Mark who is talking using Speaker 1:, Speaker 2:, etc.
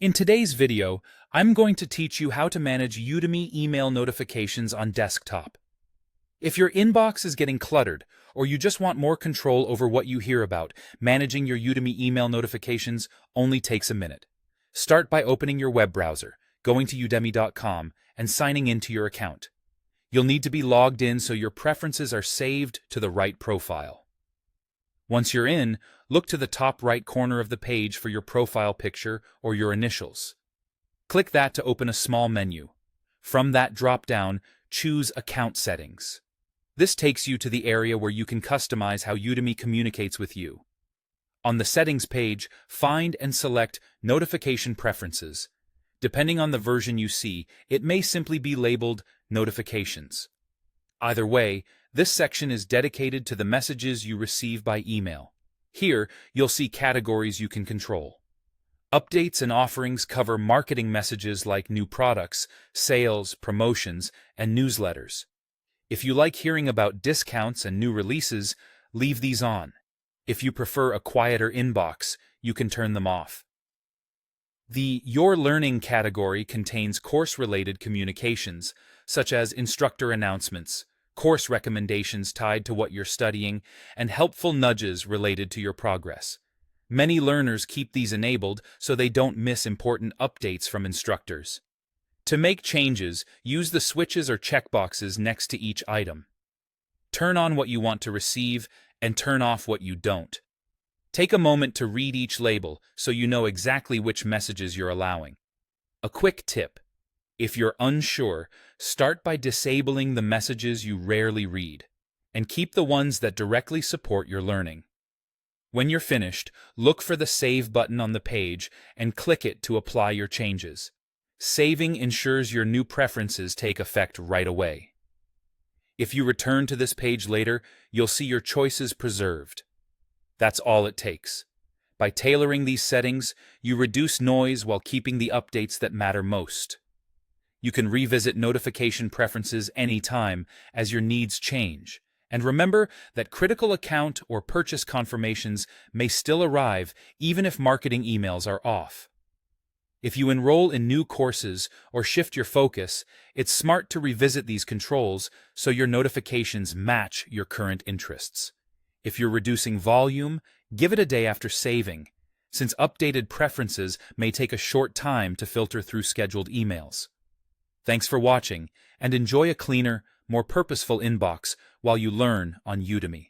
Speaker 1: In today's video, I'm going to teach you how to manage Udemy email notifications on desktop. If your inbox is getting cluttered, or you just want more control over what you hear about, managing your Udemy email notifications only takes a minute. Start by opening your web browser, going to udemy.com, and signing into your account. You'll need to be logged in so your preferences are saved to the right profile. Once you're in, look to the top right corner of the page for your profile picture or your initials. Click that to open a small menu. From that drop-down, choose Account Settings. This takes you to the area where you can customize how Udemy communicates with you. On the Settings page, find and select Notification Preferences. Depending on the version you see, it may simply be labeled Notifications. Either way, this section is dedicated to the messages you receive by email. Here, you'll see categories you can control. Updates and offerings cover marketing messages like new products, sales, promotions, and newsletters. If you like hearing about discounts and new releases, leave these on. If you prefer a quieter inbox, you can turn them off. The Your Learning category contains course-related communications, such as instructor announcements, course recommendations tied to what you're studying, and helpful nudges related to your progress. Many learners keep these enabled so they don't miss important updates from instructors. To make changes, use the switches or checkboxes next to each item. Turn on what you want to receive and turn off what you don't. Take a moment to read each label so you know exactly which messages you're allowing. A quick tip: if you're unsure, start by disabling the messages you rarely read, and keep the ones that directly support your learning. When you're finished, look for the Save button on the page and click it to apply your changes. Saving ensures your new preferences take effect right away. If you return to this page later, you'll see your choices preserved. That's all it takes. By tailoring these settings, you reduce noise while keeping the updates that matter most. You can revisit notification preferences anytime as your needs change. And remember that critical account or purchase confirmations may still arrive even if marketing emails are off. If you enroll in new courses or shift your focus, it's smart to revisit these controls so your notifications match your current interests. If you're reducing volume, give it a day after saving, since updated preferences may take a short time to filter through scheduled emails. Thanks for watching, and enjoy a cleaner, more purposeful inbox while you learn on Udemy.